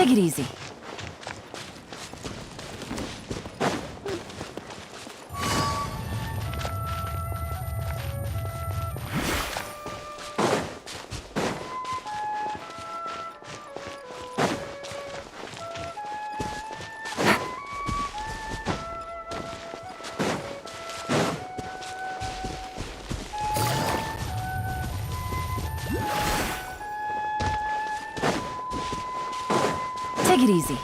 Take it easy. Take it easy.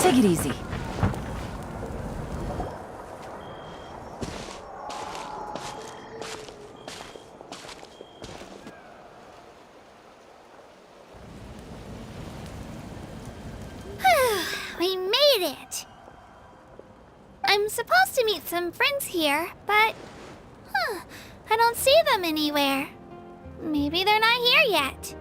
Take it easy. We made it! I'm supposed to meet some friends here, but... I don't see them anywhere. Maybe they're not here yet.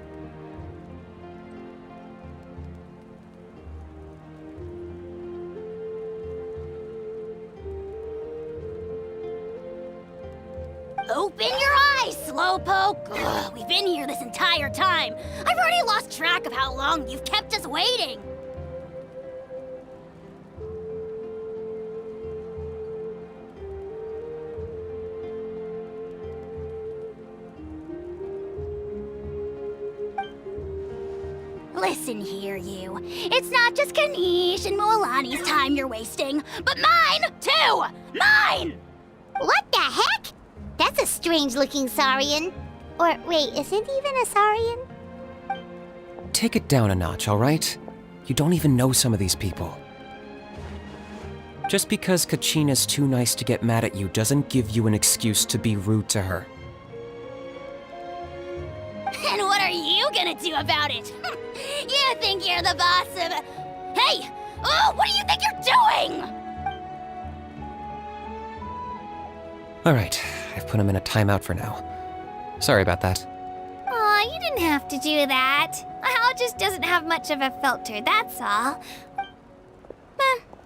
Open your eyes, Slowpoke! Ugh, we've been here this entire time. I've already lost track of how long you've kept us waiting. Listen here, you. It's not just Kanish and Moalani's time you're wasting, but mine, too! Mine! What the heck? That's a strange-looking Saurian. Or, wait, is it even a Saurian? Take it down a notch, all right? You don't even know some of these people. Just because Kachina's too nice to get mad at you doesn't give you an excuse to be rude to her. And what are you gonna do about it? You think you're the boss of... Hey! Oh, what do you think you're doing? All right, I've put him in a timeout for now. Sorry about that. Aw, you didn't have to do that. Hal just doesn't have much of a filter, that's all.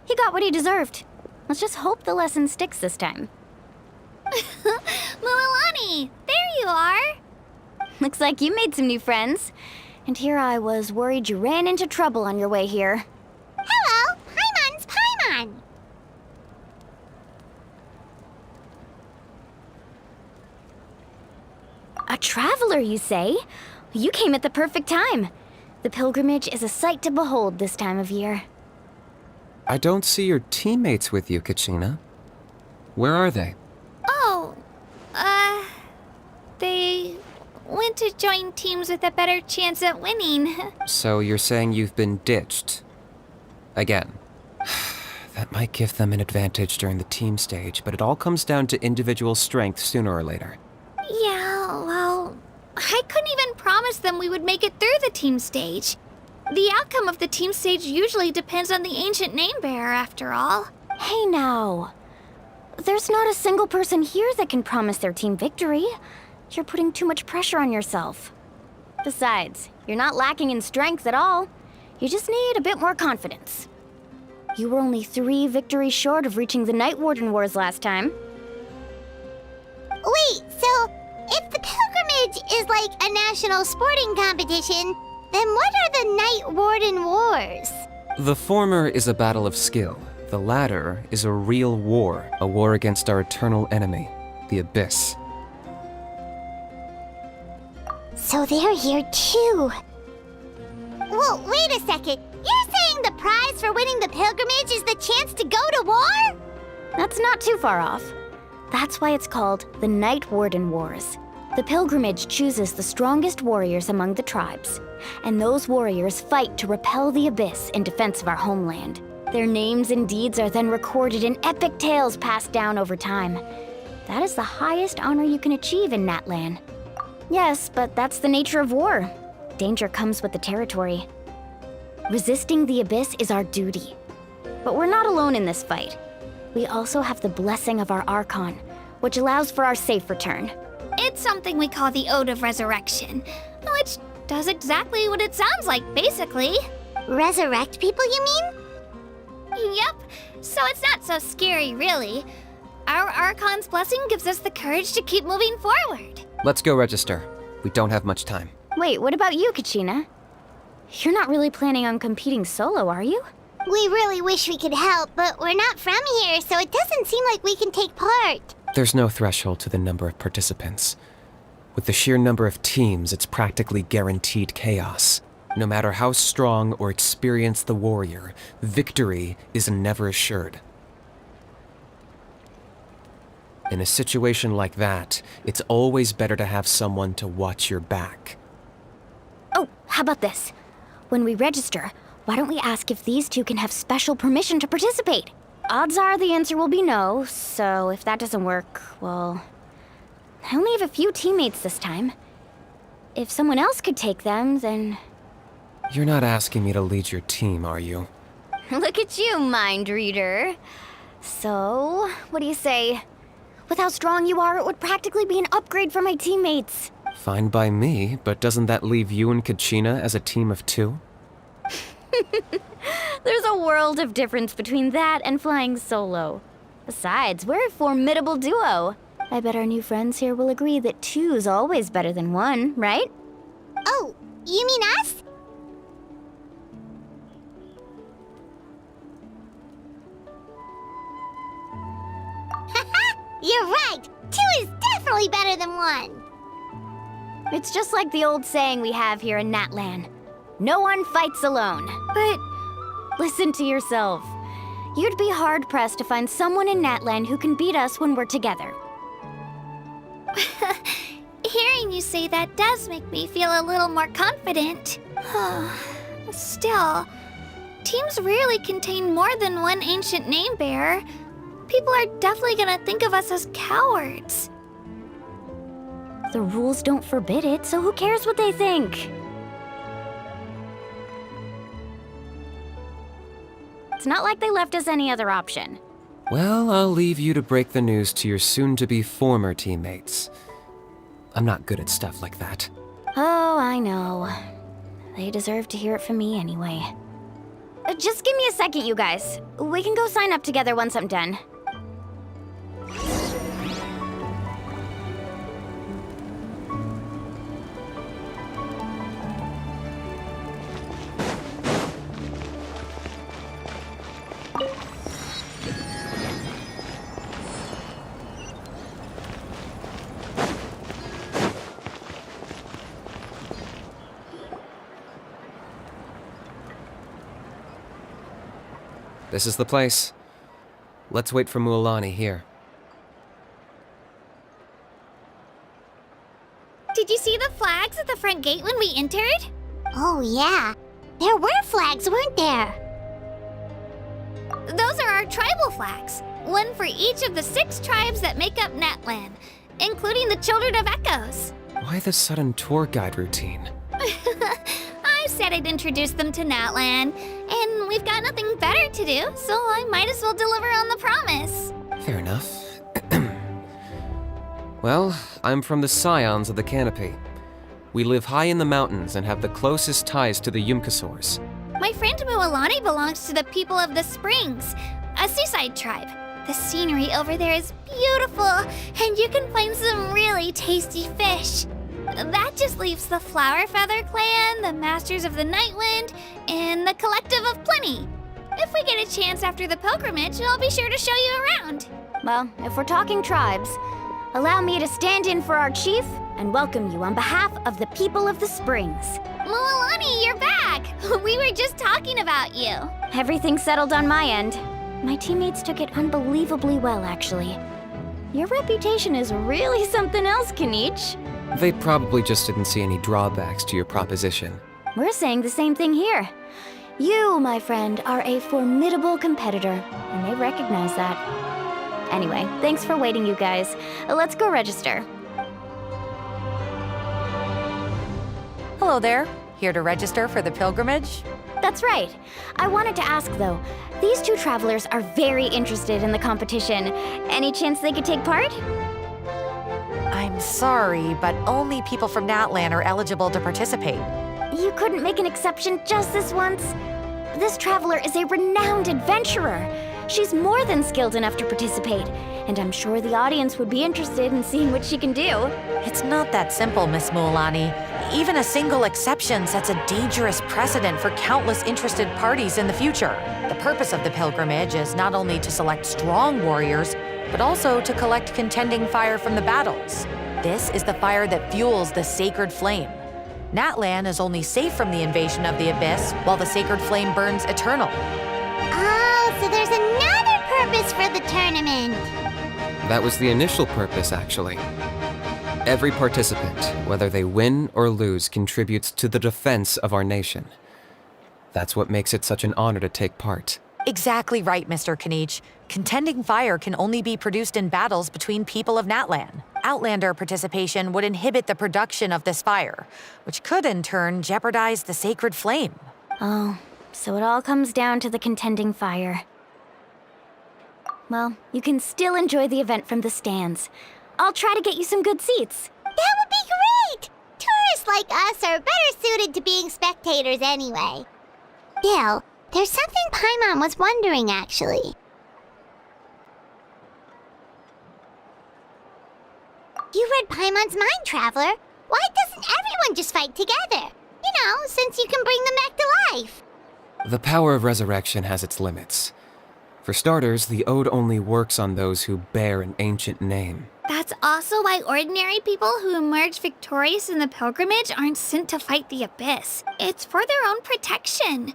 He got what he deserved. Let's just hope the lesson sticks this time. Moalani, there you are. Looks like you made some new friends. And here I was worried you ran into trouble on your way here. Hello, Paimon's Paimon. A traveler, you say? You came at the perfect time. The pilgrimage is a sight to behold this time of year. I don't see your teammates with you, Kachina. Where are they? Oh, they went want to join teams with a better chance at winning. So you're saying you've been ditched? Again. That might give them an advantage during the team stage, but it all comes down to individual strength sooner or later. Yeah, well, I couldn't even promise them we would make it through the team stage. The outcome of the team stage usually depends on the ancient name bearer, after all. Hey now. There's not a single person here that can promise their team victory. You're putting too much pressure on yourself. Besides, you're not lacking in strength at all. You just need a bit more confidence. You were only 3 victories short of reaching the Night Warden Wars last time. Wait, so if the pilgrimage is like a national sporting competition, then what are the Night Warden Wars? The former is a battle of skill. The latter is a real war, a war against our eternal enemy, the Abyss. So they're here too. Well, wait a second. You're saying the prize for winning the pilgrimage is the chance to go to war? That's not too far off. That's why it's called the Night Warden Wars. The pilgrimage chooses the strongest warriors among the tribes, and those warriors fight to repel the Abyss in defense of our homeland. Their names and deeds are then recorded in epic tales passed down over time. That is the highest honor you can achieve in Natlan. Yes, but that's the nature of war. Danger comes with the territory. Resisting the Abyss is our duty. But we're not alone in this fight. We also have the blessing of our Archon, which allows for our safe return. It's something we call the Ode of Resurrection, which does exactly what it sounds like, basically. Resurrect people, you mean? Yep, so it's not so scary, really. Our Archon's blessing gives us the courage to keep moving forward. Let's go register. We don't have much time. Wait, what about you, Kachina? You're not really planning on competing solo, are you? We really wish we could help, but we're not from here, so it doesn't seem like we can take part. There's no threshold to the number of participants. With the sheer number of teams, it's practically guaranteed chaos. No matter how strong or experienced the warrior, victory is never assured. In a situation like that, it's always better to have someone to watch your back. Oh, how about this? When we register, why don't we ask if these two can have special permission to participate? Odds are the answer will be no, so if that doesn't work, well... I only have a few teammates this time. If someone else could take them, then... You're not asking me to lead your team, are you? Look at you, mind reader. So, what do you say? With how strong you are, it would practically be an upgrade for my teammates. Fine by me, but doesn't that leave you and Kachina as a team of 2? There's a world of difference between that and flying solo. Besides, we're a formidable duo. I bet our new friends here will agree that 2's always better than 1, right? Oh, you mean us? You're right! 2 is definitely better than 1! It's just like the old saying we have here in Natlan. No one fights alone. But listen to yourself. You'd be hard-pressed to find someone in Natlan who can beat us when we're together. Hearing you say that does make me feel a little more confident. Still, teams rarely contain more than one ancient name bearer. People are definitely gonna think of us as cowards. The rules don't forbid it, so who cares what they think? It's not like they left us any other option. Well, I'll leave you to break the news to your soon-to-be former teammates. I'm not good at stuff like that. Oh, I know. They deserve to hear it from me anyway. Just give me a second, you guys. We can go sign up together once I'm done. This is the place. Let's wait for Mualani here. Did you see the flags at the front gate when we entered? Oh, yeah. There were flags, weren't there? Those are our tribal flags. One for each of the 6 tribes that make up Natlan, including the Children of Echoes. Why the sudden tour guide routine? I said I'd introduce them to Natlan, and we've got nothing better to do, so I might as well deliver on the promise. Fair enough. Well, I'm from the Scions of the Canopy. We live high in the mountains and have the closest ties to the Yumkasaurs. My friend Mualani belongs to the people of the Springs, a seaside tribe. The scenery over there is beautiful, and you can find some really tasty fish. That just leaves the Flower Feather Clan, the Masters of the Nightwind, and the Collective of Plenty. If we get a chance after the pilgrimage, I'll be sure to show you around. Well, if we're talking tribes, allow me to stand in for our chief and welcome you on behalf of the people of the Springs. Mualani, you're back! We were just talking about you. Everything settled on my end. My teammates took it unbelievably well, actually. Your reputation is really something else, Kanich. They probably just didn't see any drawbacks to your proposition. We're saying the same thing here. You, my friend, are a formidable competitor, and they recognize that. Anyway, thanks for waiting, you guys. Let's go register. Hello there. Here to register for the pilgrimage? That's right. I wanted to ask, though. These 2 travelers are very interested in the competition. Any chance they could take part? I'm sorry, but only people from Natlan are eligible to participate. You couldn't make an exception just this once? This traveler is a renowned adventurer. She's more than skilled enough to participate, and I'm sure the audience would be interested in seeing what she can do. It's not that simple, Miss Mualani. Even a single exception sets a dangerous precedent for countless interested parties in the future. The purpose of the pilgrimage is not only to select strong warriors, but also to collect contending fire from the battles. This is the fire that fuels the sacred flame. Natlan is only safe from the invasion of the Abyss, while the sacred flame burns eternal. Oh, so there's another purpose for the tournament. That was the initial purpose, actually. Every participant, whether they win or lose, contributes to the defense of our nation. That's what makes it such an honor to take part. Exactly right, Mr. Kanich. Contending fire can only be produced in battles between people of Natlan. Outlander participation would inhibit the production of this fire, which could in turn jeopardize the sacred flame. Oh, so it all comes down to the contending fire. Well, you can still enjoy the event from the stands. I'll try to get you some good seats. That would be great! Tourists like us are better suited to being spectators anyway. Still, there's something Paimon was wondering, actually. You read Paimon's mind, Traveler. Why doesn't everyone just fight together? You know, since you can bring them back to life. The power of resurrection has its limits. For starters, the ode only works on those who bear an ancient name. That's also why ordinary people who emerge victorious in the pilgrimage aren't sent to fight the Abyss. It's for their own protection.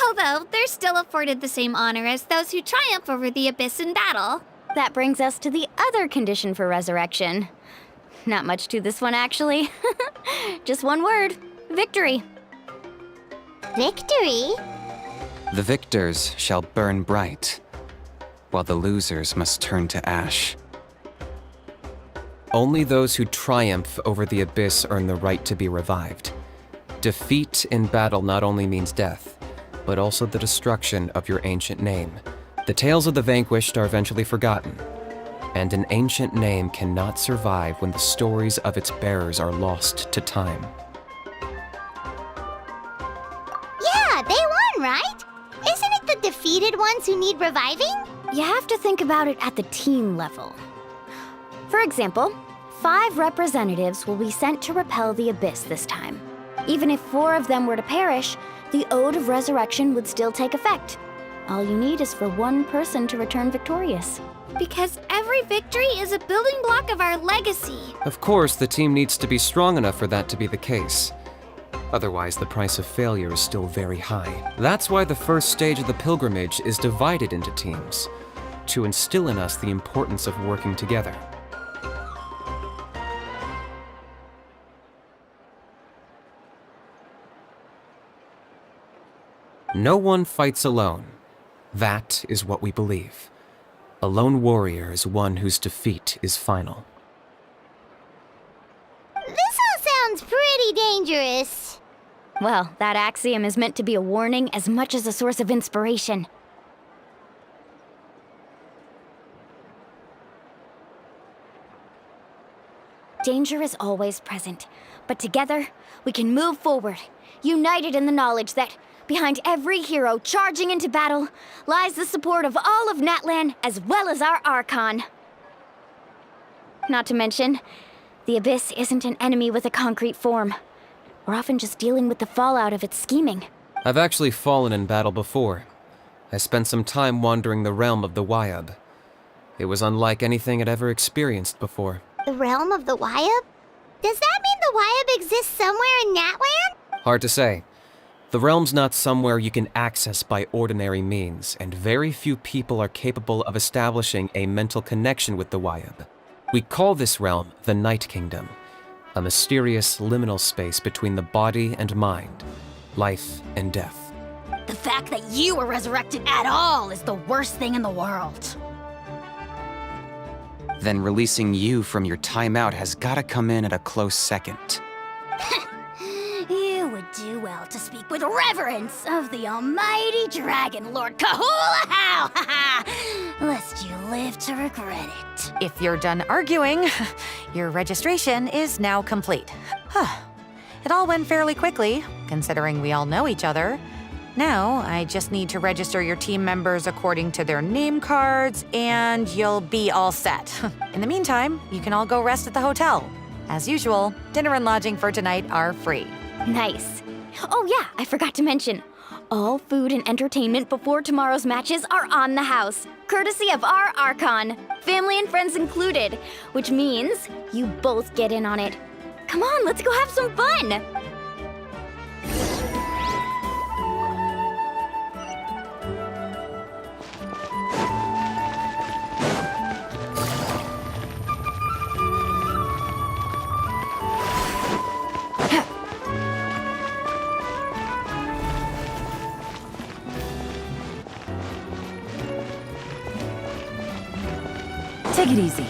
Although, they're still afforded the same honor as those who triumph over the Abyss in battle. That brings us to the other condition for resurrection. Not much to this one, actually. Just one word: victory. Victory? The victors shall burn bright, while the losers must turn to ash. Only those who triumph over the Abyss earn the right to be revived. Defeat in battle not only means death, but also the destruction of your ancient name. The tales of the vanquished are eventually forgotten, and an ancient name cannot survive when the stories of its bearers are lost to time. Yeah, they won, right? Isn't it the defeated ones who need reviving? You have to think about it at the team level. For example, 5 representatives will be sent to repel the Abyss this time. Even if 4 of them were to perish, the Ode of Resurrection would still take effect. All you need is for 1 person to return victorious. Because every victory is a building block of our legacy. Of course, the team needs to be strong enough for that to be the case. Otherwise, the price of failure is still very high. That's why the first stage of the pilgrimage is divided into teams, to instill in us the importance of working together. No one fights alone. That is what we believe. A lone warrior is one whose defeat is final. This all sounds pretty dangerous. Well, that axiom is meant to be a warning as much as a source of inspiration. Danger is always present, but together, we can move forward, united in the knowledge that behind every hero charging into battle lies the support of all of Natlan as well as our Archon. Not to mention, the Abyss isn't an enemy with a concrete form. We're often just dealing with the fallout of its scheming. I've actually fallen in battle before. I spent some time wandering the realm of the Wyab. It was unlike anything I'd ever experienced before. The realm of the Wyab? Does that mean the Wyab exists somewhere in Natlan? Hard to say. The realm's not somewhere you can access by ordinary means, and very few people are capable of establishing a mental connection with the Wyab. We call this realm the Night Kingdom, a mysterious liminal space between the body and mind, life and death. The fact that you were resurrected at all is the worst thing in the world. Then releasing you from your timeout has gotta come in at a close second. You would do well to speak with reverence of the almighty Dragon Lord Kahula lest you live to regret it. If you're done arguing, your registration is now complete. It all went fairly quickly, considering we all know each other. Now, I just need to register your team members according to their name cards, and you'll be all set. In the meantime, you can all go rest at the hotel. As usual, dinner and lodging for tonight are free. Nice. Oh yeah, I forgot to mention. All food and entertainment before tomorrow's matches are on the house, courtesy of our Archon, family and friends included, which means you both get in on it. Come on, let's go have some fun! Take it easy.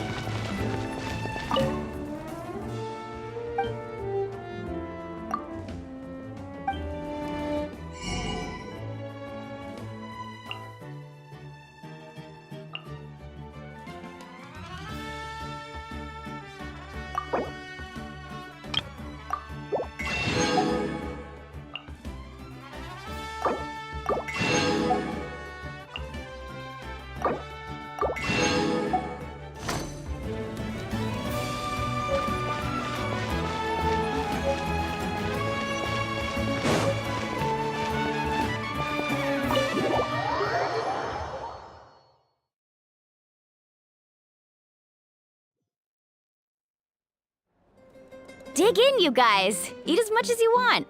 Dig in, you guys! Eat as much as you want.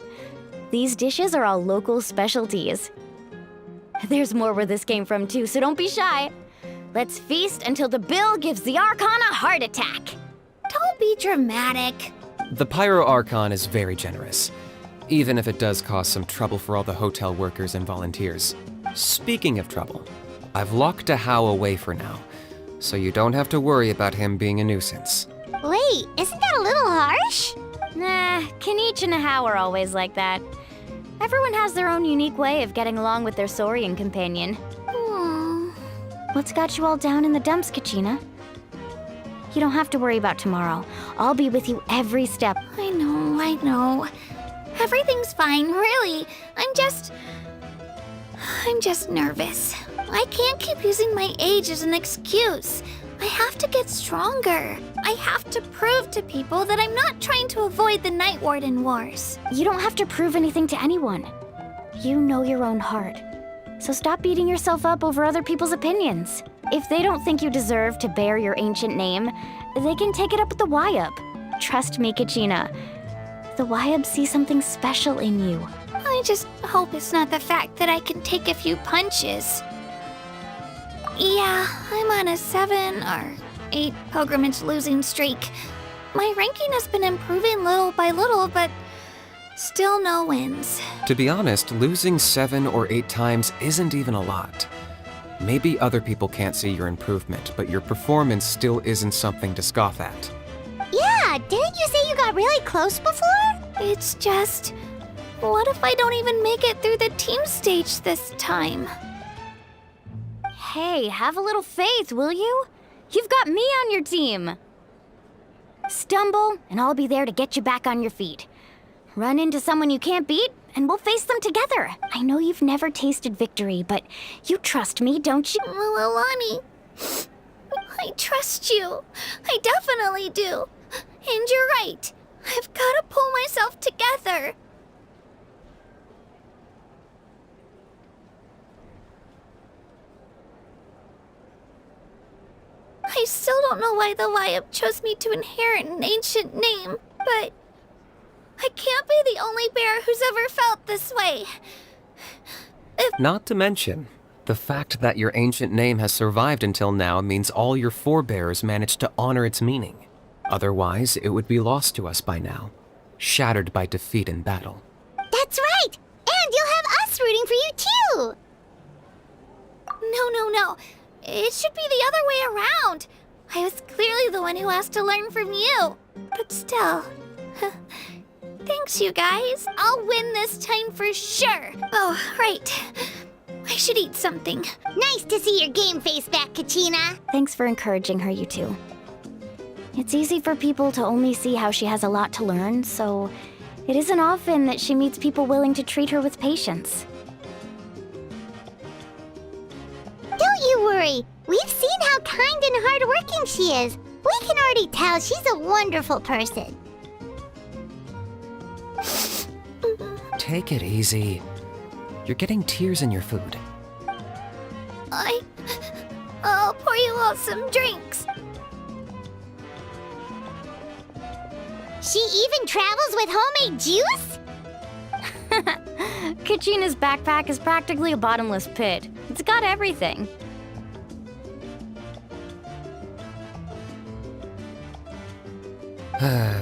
These dishes are all local specialties. There's more where this came from too, so don't be shy. Let's feast until the bill gives the Archon a heart attack. Don't be dramatic. The Pyro Archon is very generous, even if it does cause some trouble for all the hotel workers and volunteers. Speaking of trouble, I've locked Ahau away for now, so you don't have to worry about him being a nuisance. Wait, isn't that a little harsh? Nah, Kenichi and Ahau are always like that. Everyone has their own unique way of getting along with their Saurian companion. What's got you all down in the dumps, Kachina? You don't have to worry about tomorrow. I'll be with you every step. I know. Everything's fine, really. I'm just nervous. I can't keep using my age as an excuse. I have to get stronger. I have to prove to people that I'm not trying to avoid the Night Warden Wars. You don't have to prove anything to anyone. You know your own heart. So stop beating yourself up over other people's opinions. If they don't think you deserve to bear your ancient name, they can take it up with the Wyab. Trust me, Kachina. The Wyab see something special in you. I just hope it's not the fact that I can take a few punches. Yeah, I'm on a 7 or 8 pilgrimage losing streak. My ranking has been improving little by little, but Still no wins. To be honest, losing 7 or 8 times isn't even a lot. Maybe other people can't see your improvement, but your performance still isn't something to scoff at. Yeah, didn't you say you got really close before? It's just... what if I don't even make it through the team stage this time? Hey, have a little faith, will you? You've got me on your team. Stumble, and I'll be there to get you back on your feet. Run into someone you can't beat, and we'll face them together. I know you've never tasted victory, but you trust me, don't you? Alani, I trust you. I definitely do. And you're right. I've got to pull myself together. I still don't know why the YUP chose me to inherit an ancient name, but I can't be the only bear who's ever felt this way. Not to mention, the fact that your ancient name has survived until now means all your forebears managed to honor its meaning. Otherwise, it would be lost to us by now, shattered by defeat in battle. That's right! And you'll have us rooting for you too! No. It should be the other way around. I was clearly the one who asked to learn from you. But still... Thanks, you guys. I'll win this time for sure. Oh, right. I should eat something. Nice to see your game face back, Kachina. Thanks for encouraging her, you two. It's easy for people to only see how she has a lot to learn, so it isn't often that she meets people willing to treat her with patience. Don't you worry. We've seen how kind and hardworking she is. We can already tell she's a wonderful person. Take it easy. You're getting tears in your food. I'll pour you all some drinks. She even travels with homemade juice? Kachina's backpack is practically a bottomless pit. It's got everything.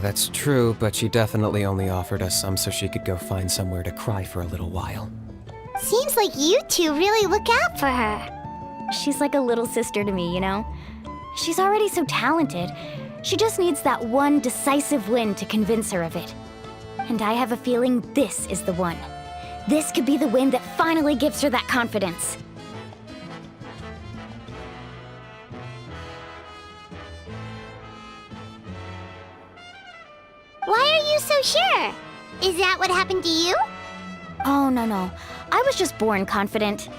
That's true, but she definitely only offered us some so she could go find somewhere to cry for a little while. Seems like you two really look out for her. She's like a little sister to me, you know? She's already so talented. She just needs that one decisive win to convince her of it. And I have a feeling this is the one. This could be the win that finally gives her that confidence. Why are you so sure? Is that what happened to you? Oh, no. I was just born confident.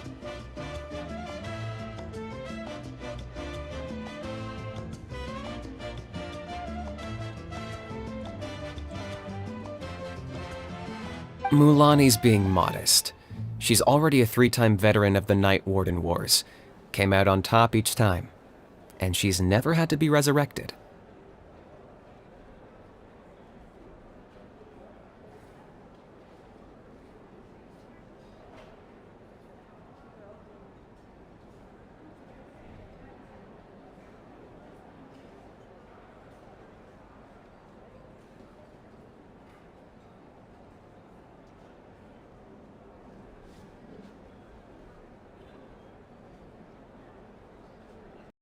Mulani's being modest. She's already a 3-time veteran of the Night Warden Wars. Came out on top each time. And she's never had to be resurrected.